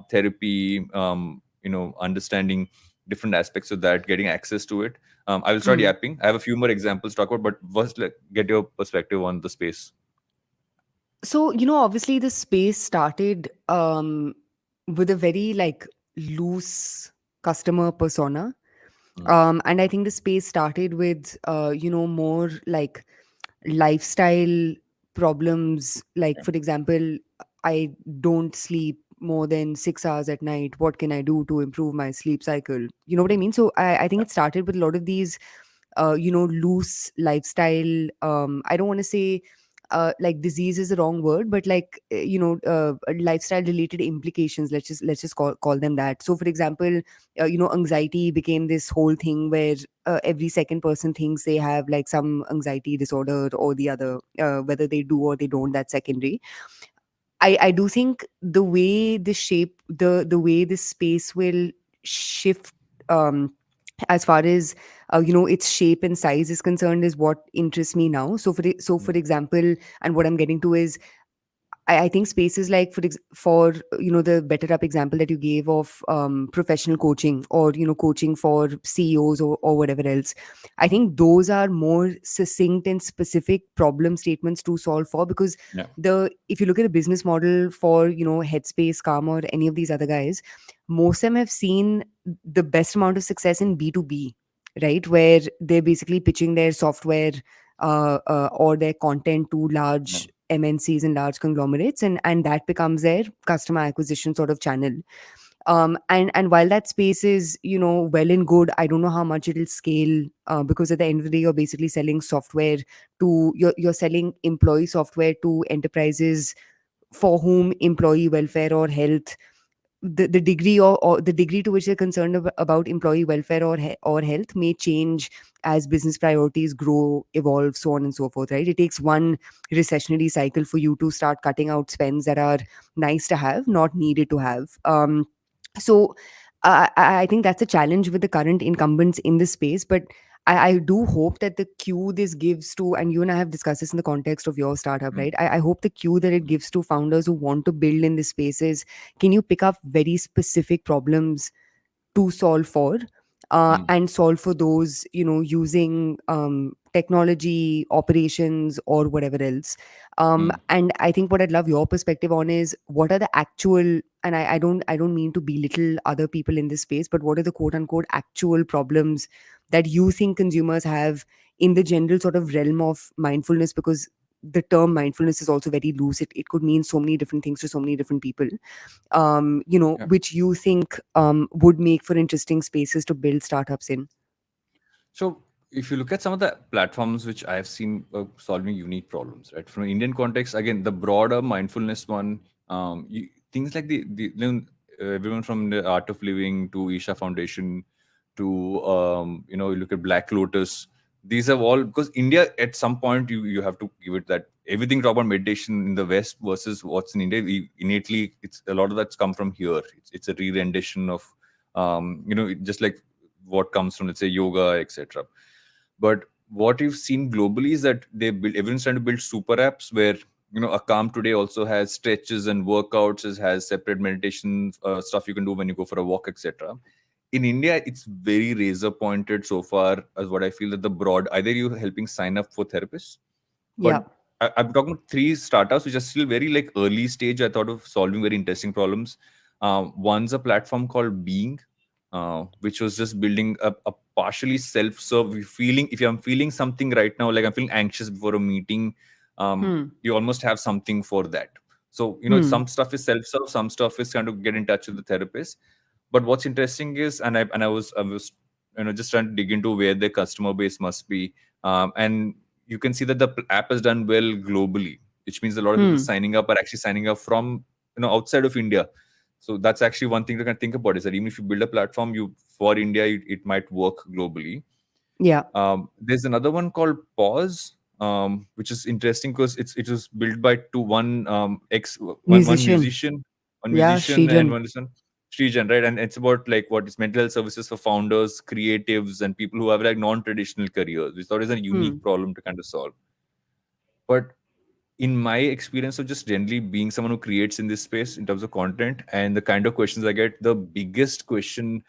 therapy. Understanding different aspects of that, getting access to it. I will start Hmm. yapping. I have a few more examples to talk about, but first, get your perspective on the space. So, obviously the space started with a very like loose customer persona. Mm, And I think the space started with more like lifestyle problems, like for example, I don't sleep more than 6 hours at night. What can I do to improve my sleep cycle? You know what I mean? So I think yeah, it started with a lot of these loose lifestyle. I don't want to say like disease is the wrong word, but like lifestyle related implications, let's just call them that. So for example, anxiety became this whole thing where every second person thinks they have like some anxiety disorder or the other. Whether they do or they don't, that's secondary. I do think the way this shape the way this space will shift, um as far as its shape and size is concerned, is what interests me now. So for mm, example, and what I'm getting to is, I think spaces like for the better up example that you gave of professional coaching, or coaching for CEOs, or whatever else. I mm, think those are more succinct and specific problem statements to solve for, because yeah, the if you look at the business model for Headspace, Calm, or any of these other guys, most of them have seen the best amount of success in B2B, right, where they're basically pitching their software or their content to yeah, large MNCs and large conglomerates, and that becomes their customer acquisition sort of channel. And while that space is well and good, I don't know how much it'll scale, because at the end of the day, you're basically selling software you're selling employee software to enterprises for whom employee welfare or health, the degree or the degree to which they're concerned about employee welfare or health may change as business priorities grow, evolve, so on and so forth, right? It takes one recessionary cycle for you to start cutting out spends that are nice to have, not needed to have. So I think that's a challenge with the current incumbents in this space. But I do hope that the cue this gives to, and you and I have discussed this in the context of your startup, Mm, right? I hope the cue that it gives to founders who want to build in this space is, can you pick up very specific problems to solve for, mm, and solve for those, using technology, operations, or whatever else. mm. And I think what I'd love your perspective on is, what are the actual, and I don't mean to belittle other people in this space, but what are the quote unquote actual problems that you think consumers have in the general sort of realm of mindfulness? Because the term mindfulness is also very loose. It could mean so many different things to so many different people, Yeah. which you think would make for interesting spaces to build startups in. So if you look at some of the platforms which I've seen solving unique problems, right? From an Indian context, again, the broader mindfulness one, things like everyone from the Art of Living to Isha Foundation to you look at Black Lotus. These are all because India at some point you have to give it that everything talk about meditation in the West versus what's in India. Innately, it's a lot of that's come from here. It's a re-rendition of just like what comes from, let's say, yoga, etc. But what you've seen globally is that everyone's trying to build super apps where a calm today also has stretches and workouts, has separate meditation stuff you can do when you go for a walk, etc. In India, it's very razor pointed so far as what I feel that the broad either you helping sign up for therapists, Yeah. but I'm talking about three startups which are still very like early stage. I thought of solving very interesting problems. One's a platform called Being, which was just building a partially self-serve feeling. If I'm feeling something right now, like I'm feeling anxious before a meeting, Hmm. you almost have something for that. So Hmm. some stuff is self-serve, some stuff is kind of get in touch with the therapist. But what's interesting is, and I was just trying to dig into where the customer base must be, and you can see that the app has done well globally, which means a lot of people Hmm. signing up are actually signing up from outside of India. So that's actually one thing to kind of think about, is that even if you build a platform you for India, it might work globally. Yeah. There's another one called Pause, which is interesting because it was built by two one ex one Musician. musician, Yeah, and Srijan. one listen, Srijan, right? And it's about like what is mental health services for founders, creatives, and people who have like non-traditional careers, which I thought is a unique Hmm. problem to kind of solve. But in my experience of just generally being someone who creates in this space in terms of content and the kind of questions I get, the biggest question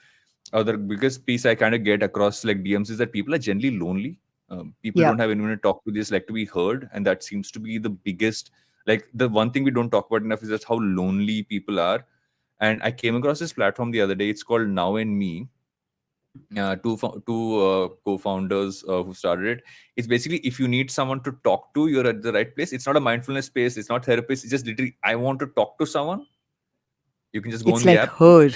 or the biggest piece I kind of get across like DMs is that people are generally lonely. People Yeah. don't have anyone to talk to. They just like to be heard, and that seems to be the biggest. Like the one thing we don't talk about enough is just how lonely people are. And I came across this platform the other day. It's called Now and Me. Two co-founders who started it. It's basically if you need someone to talk to, you're at the right place. It's not a mindfulness space. It's not therapist. It's just literally I want to talk to someone. You can just go on It's the like app. Her.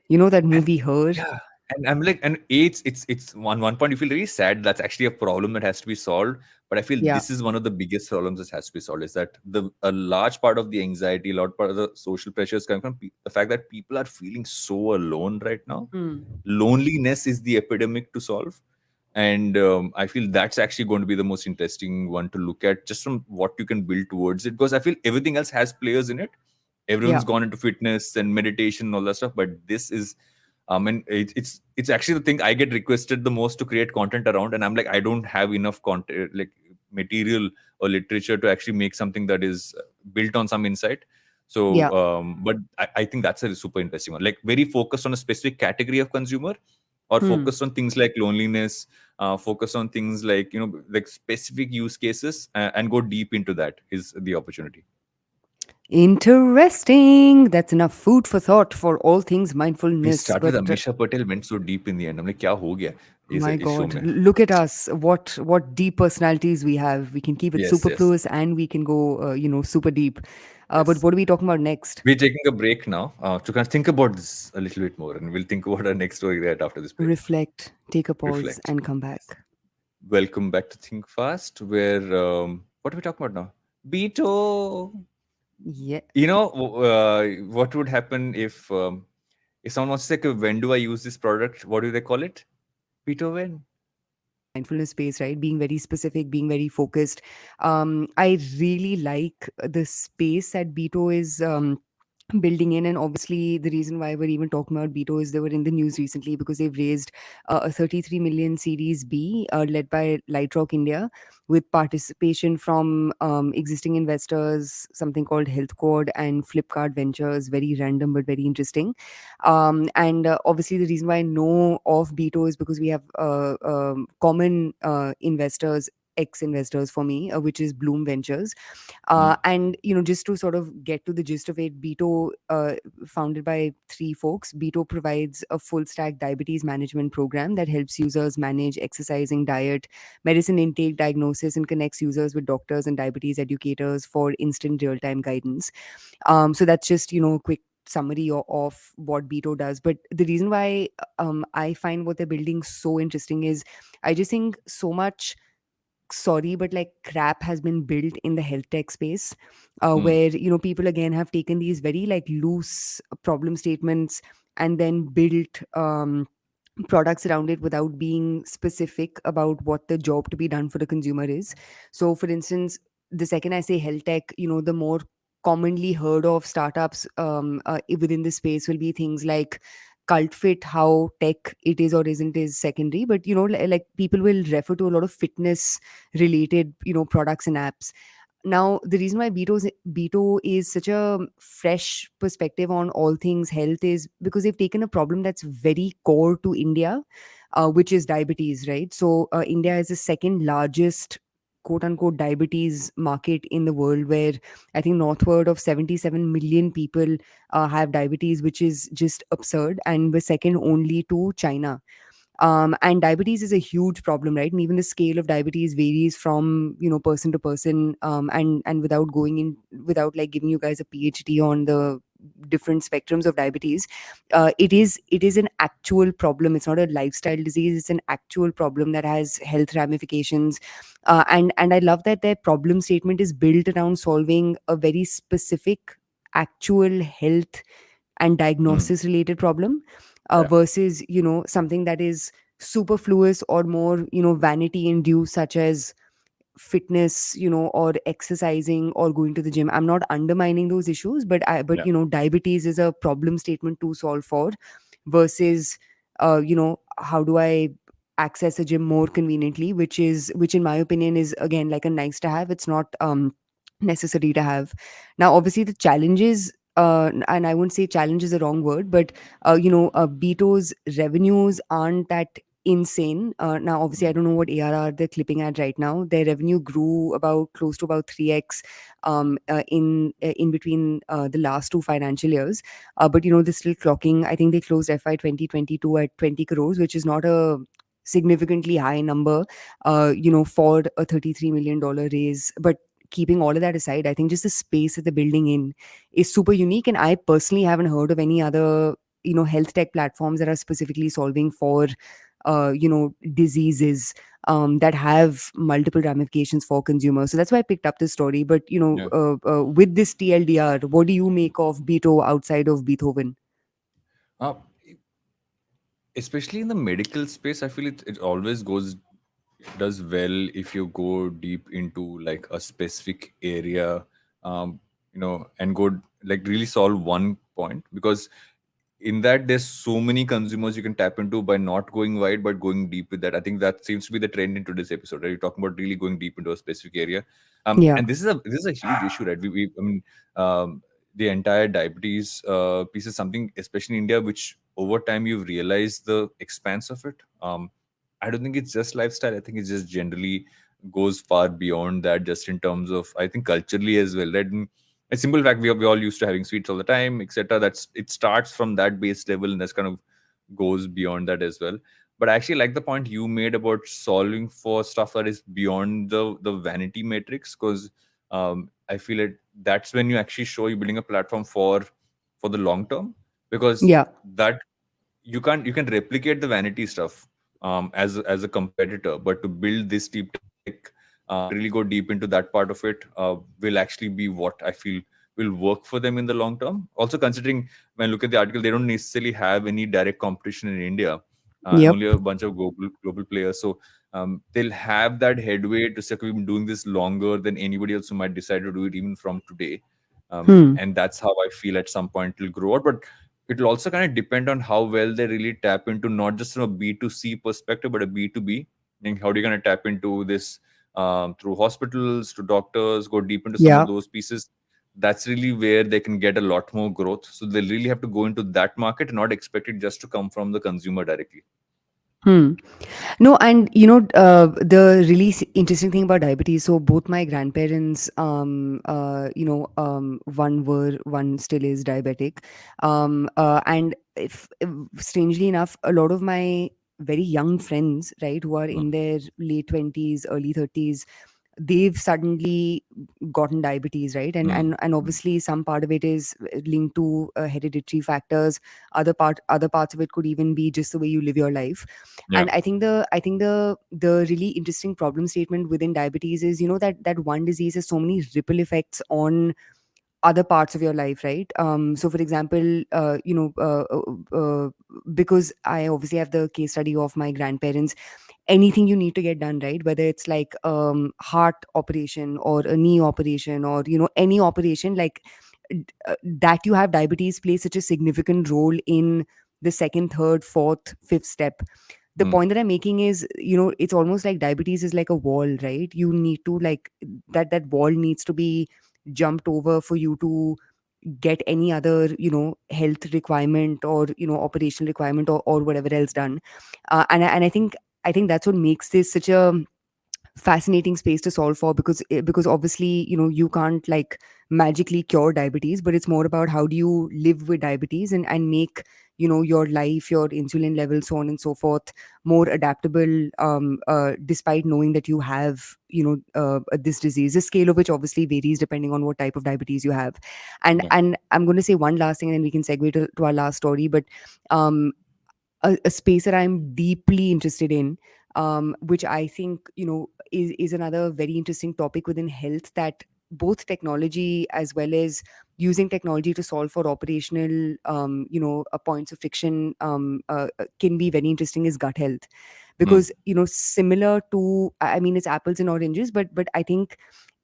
You know that And movie Her? yeah, and I'm like, and it's one point you feel very sad. That's actually a problem that has to be solved. But I feel Yeah. this is one of the biggest problems that has to be solved. Is that the a large part of the anxiety, a large part of the social pressures coming from the fact that people are feeling so alone right now. Hmm. Loneliness is the epidemic to solve, and I feel that's actually going to be the most interesting one to look at, just from what you can build towards it. Because I feel everything else has players in it. Everyone's Yeah. gone into fitness and meditation and all that stuff, but this is and it's actually the thing I get requested the most to create content around, and I'm like, I don't have enough content, like material or literature to actually make something that is built on some insight. So Yeah. but I think that's a super interesting one, like very focused on a specific category of consumer, or Hmm. focused on things like loneliness, focus on things like like specific use cases, and go deep into that is the opportunity. Interesting. That's enough food for thought for all things We mindfulness. start with But Amisha Patel, went so deep in the end. I'm like, क्या हो गया my इस show God, में? look at us. What deep personalities we have. We can keep it Yes, yes, superfluous and we can go, super deep. But yes. what are we talking about next? We're taking a break now to kind of think about this a little bit more, and we'll think about our next story right after this break. Reflect, take a pause, Reflect. and come Yes. back. Welcome back to Think Fast, where what are we talking about now? Beto. Yeah. What would happen if someone wants to say, "Okay, when do I use this product? What do they call it? Beto, when? Mindfulness space, right? Being very specific, being very focused. I really like the space that Beto is building in. And obviously the reason why we're even talking about Beto is they were in the news recently because they've raised a 33 million series B, led by Lightrock India, with participation from existing investors, something called HealthCode and Flipkart Ventures. Very random but very interesting. And obviously the reason why I know of Beto is because we have common investors, ex investors for me, which is Bloom Ventures. Mm, And just to sort of get to the gist of it, Beto, founded by three folks, Beto provides a full stack diabetes management program that helps users manage exercising, diet, medicine intake, diagnosis, and connects users with doctors and diabetes educators for instant real time guidance. So that's just a quick summary of what Beto does. But the reason why I find what they're building so interesting is I just think so much, sorry, but like crap has been built in the health tech space, mm, where people again have taken these very like loose problem statements and then built products around it without being specific about what the job to be done for the consumer is. So for instance, the second I say health tech, the more commonly heard of startups within the space will be things like cult fit. How tech it is or isn't is secondary, but like people will refer to a lot of fitness related products and apps. Now, the reason why Beto is such a fresh perspective on all things health is because they've taken a problem that's very core to India, which is diabetes, right? So, India is the second largest quote unquote diabetes market in the world, where I think northward of 77 million people have diabetes, which is just absurd. And we're second only to China. And diabetes is a huge problem, right? And even the scale of diabetes varies from person to person. And without going in, without like giving you guys a PhD on the different spectrums of diabetes, it is an actual problem. It's not a lifestyle disease. It's an actual problem that has health ramifications. And I love that their problem statement is built around solving a very specific actual health and mm. diagnosis related problem, Yeah. versus something that is superfluous or more vanity induced, such as fitness, or exercising or going to the gym. I'm not undermining those issues, but Yeah. diabetes is a problem statement to solve for, versus how do I access a gym more conveniently, which in my opinion is again like a nice to have. It's not necessary to have. Now obviously the challenges, and I wouldn't say challenge is a wrong word, but Beto's revenues aren't that insane. Now obviously I Mm, don't know what ARR they're clipping at right now. Their revenue grew about close to about 3x in between the last two financial years. But they're still clocking, I think they closed FY 2022 at 20 crores, which is not a significantly high number for a $33 million raise. But keeping all of that aside, I think just the space that they're building in is super unique. And I personally haven't heard of any other health tech platforms that are specifically solving for diseases that have multiple ramifications for consumers. So that's why I picked up this story. But yeah. with this TLDR, what do you make of Beto outside of Beethoven? Uh, Especially in the medical space, I feel it always does well if you go deep into like a specific area, and go like really solve one point, because in that there's so many consumers you can tap into by not going wide but going deep with that. I think that seems to be the trend in today's episode, right? You're talking about really going deep into a specific area. Yeah. And this is a huge issue, right? We I mean, um, the entire diabetes piece is something, especially in India, which over time you've realized the expanse of it. I don't think it's just lifestyle. I think it just generally goes far beyond that, just in terms of, I think, culturally as well, right? And a simple fact, we all used to having sweets all the time, etc. That's it starts from that base level, and that's kind of goes beyond that as well. But I actually like the point you made about solving for stuff that is beyond the vanity matrix, because I feel it that's when you actually show you're building a platform for the long term, because Yeah. that you can replicate the vanity stuff as a competitor, but to build this deep tech, really go deep into that part of it, will actually be what I feel will work for them in the long term. Also, considering when I look at the article, they don't necessarily have any direct competition in India, and Yep. only a bunch of global players. So they'll have that headway to say, "Okay, we've been doing this longer than anybody else who might decide to do it even from today." Hmm. And that's how I feel at some point it'll grow out. But it'll also kind of depend on how well they really tap into, not just from a B2C perspective, but a B2B. And how are you going to tap into this through hospitals, to doctors, go deep into some of Yeah. those pieces? That's really where they can get a lot more growth. So they'll really have to go into that market and not expect it just to come from the consumer directly. Hmm. No, and the really interesting thing about diabetes. So both my grandparents, one still is diabetic, and if strangely enough, a lot of my very young friends, right, who are Mm, in their late 20s, early 30s, they've suddenly gotten diabetes, right? and mm, and and mm. obviously some part of it is linked to hereditary factors. Other parts of it could even be just the way you live your life. Yeah. And I think the really interesting problem statement within diabetes is, that one disease has so many ripple effects on other parts of your life, right? So for example, because I obviously have the case study of my grandparents, anything you need to get done, right, whether it's like heart operation or a knee operation, or any operation, like that you have diabetes plays such a significant role in the second, third, fourth, fifth step. The Mm, point that I'm making is, it's almost like diabetes is like a wall, right? You need to, like, that wall needs to be jumped over for you to get any other health requirement, or operational requirement, or whatever else done. And I think that's what makes this such a fascinating space to solve for, because obviously, you can't like magically cure diabetes, but it's more about how do you live with diabetes, and make your life, your insulin levels, so on and so forth, more adaptable, despite knowing that you have this disease, the scale of which obviously varies depending on what type of diabetes you have. and yeah. and I'm going to say one last thing, and then we can segue to our last story. But um a space that I'm deeply interested in, which I think is another very interesting topic within health, that both technology as well as using technology to solve for operational points of friction, can be very interesting, is gut health. Mm, Because similar to, I mean, it's apples and oranges, but I think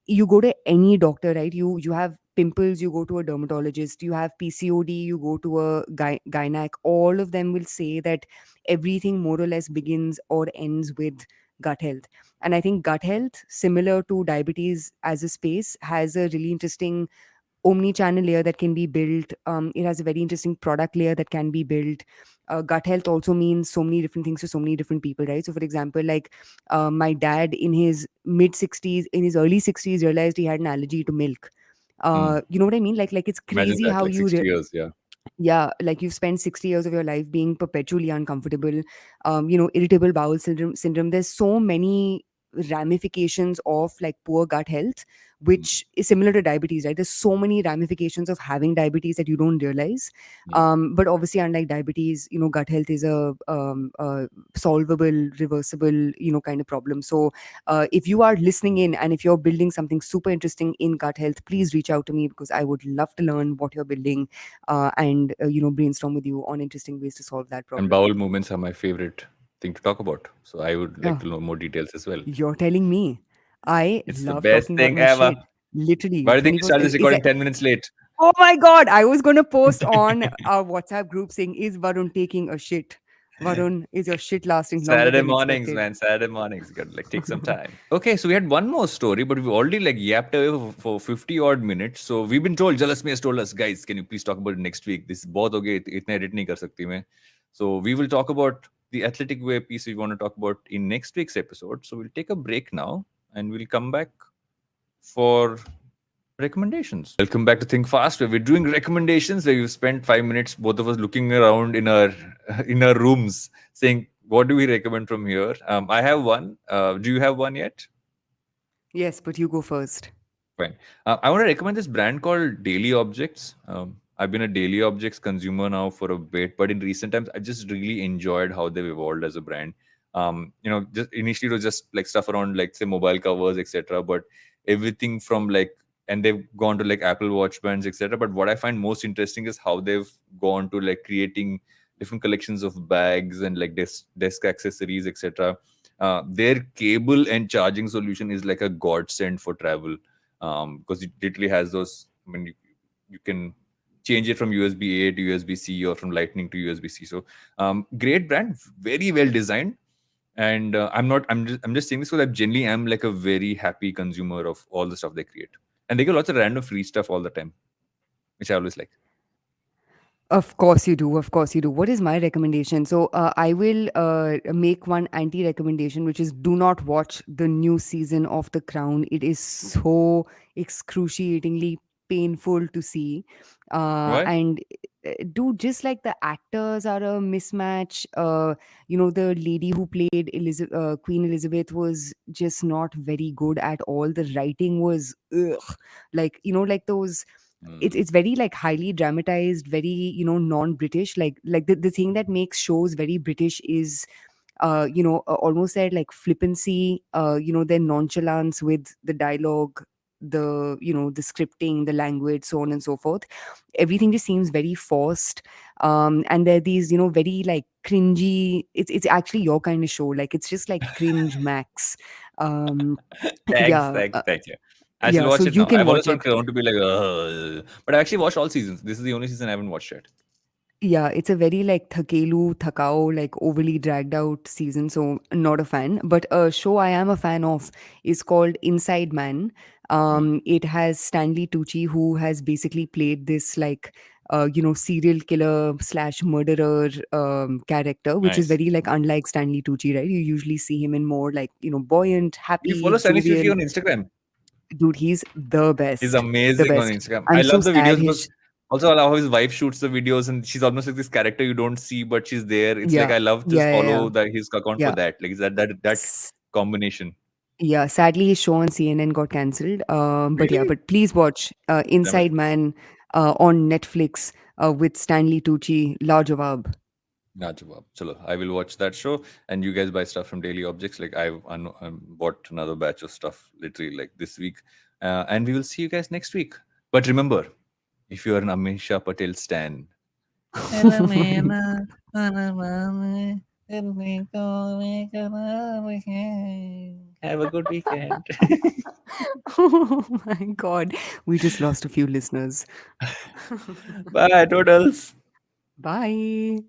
you go to any doctor, right? You have pimples, you go to a dermatologist. You have PCOD, you go to a gynac. All of them will say that everything more or less begins or ends with gut health. And I think gut health, similar to diabetes as a space, has a really interesting omni-channel layer that can be built. It has a very interesting product layer that can be built. Gut health also means so many different things to so many different people, right? So for example, like, my dad in his mid 60s, in his early 60s, realized he had an allergy to milk. mm. You know what I mean? Like it's Imagine crazy that, how like 60 years. Yeah. yeah, like you've spent 60 years of your life being perpetually uncomfortable. Irritable bowel syndrome. There's so many ramifications of like poor gut health, Mm, which is similar to diabetes, right? There's so many ramifications of having diabetes that you don't realize. mm, But obviously, unlike diabetes, gut health is a solvable, reversible, kind of problem. So if you are listening in, and if you're building something super interesting in gut health, please reach out to me, because I would love to learn what you're building, and brainstorm with you on interesting ways to solve that and problem. bowel movements are my favorite thing to talk about. So I would like Oh, to know more details as well. you're telling me. I It's the love best talking about thing my ever. shit. Literally Why do you think you 24. started this Is recording it? 10 minutes late? Oh my god! I was gonna post on our WhatsApp group saying, "Is Varun taking a shit? Varun, is your shit lasting longer Saturday than mornings, expected?" man. Saturday mornings. You gotta like take some time. Okay, so we had one more story, but we've already like yapped away for 50 odd minutes. So we've been told, Jalasmi has told us, guys, can you please talk about it next week? This is both okay. Itna edit nahi kar sakti main. So we will talk about the athletic way piece we want to talk about in next week's episode. So we'll take a break now and we'll come back for recommendations. Welcome back to Think Fast, where we're doing recommendations. Where we've spent 5 minutes, both of us looking around in our rooms, saying, "What do we recommend from here?" I have one. Do you have one yet? Yes, but you go first. Fine. I want to recommend this brand called Daily Objects. I've been a Daily Objects consumer now for a bit, but in recent times, I just really enjoyed how they've evolved as a brand. Just initially it was just like stuff around like say mobile covers, etc. But everything from like, and they've gone to like Apple Watch bands, etc. But what I find most interesting is how they've gone to like creating different collections of bags and like desk accessories, etc. Their cable and charging solution is like a godsend for travel, because it literally has those. I mean, you can change it from USB A to USB C or from Lightning to USB C. So great brand, very well designed. And I'm just saying this because I generally am like a very happy consumer of all the stuff they create, and they get lots of random free stuff all the time, which I always like. Of course you do. Of course you do. What is my recommendation? So I will make one anti-recommendation, which is do not watch the new season of The Crown. It is so excruciatingly painful to see, Why? and dude, just like the actors are a mismatch. The lady who played Queen Elizabeth was just not very good at all. The writing was ugh. Like like those, Hmm. it's very like highly dramatized, very non-British, like the thing that makes shows very British is almost said like flippancy, their nonchalance with the dialogue, the scripting, the language, so on and so forth. Everything just seems very forced. And there are these very like cringy, it's actually your kind of show, like it's just like cringe max. um Thanks, yeah, thanks, thank you. I shall yeah, so watch it you now. can I've always watch found it. Crown to be like, but I actually watched all seasons. This is the only season I haven't watched yet. Yeah, it's a very like thakelu, thakao, like overly dragged out season. So not a fan. But a show I am a fan of is called Inside Man. Hmm. It has Stanley Tucci, who has basically played this like serial killer slash murderer character, which is Nice. very like unlike Stanley Tucci, right? You usually see him in more like buoyant, You happy, follow Stanley Tucci jovial. on Instagram? Dude, he's the He's best, the amazing on best. Instagram. I I'm so love the sad. videos because also I love how his wife shoots the videos and she's almost like this character you don't see, but she's there. It's like Yeah, I love to yeah, yeah, follow that his account for yeah. that. Like that S- combination. Yeah, sadly, his show on CNN got cancelled. But yeah, Really? but please watch Damn it. Inside Man on Netflix with Stanley Tucci. Lajawab. Najawab. Chalo, I will watch that show and you guys buy stuff from Daily Objects. Like I've bought another batch of stuff literally like this week. And we will see you guys next week. But remember, if you are an Amisha Patel stan, Oh my, have a good weekend. oh my God. We just lost a few listeners. Bye, toodles. Bye.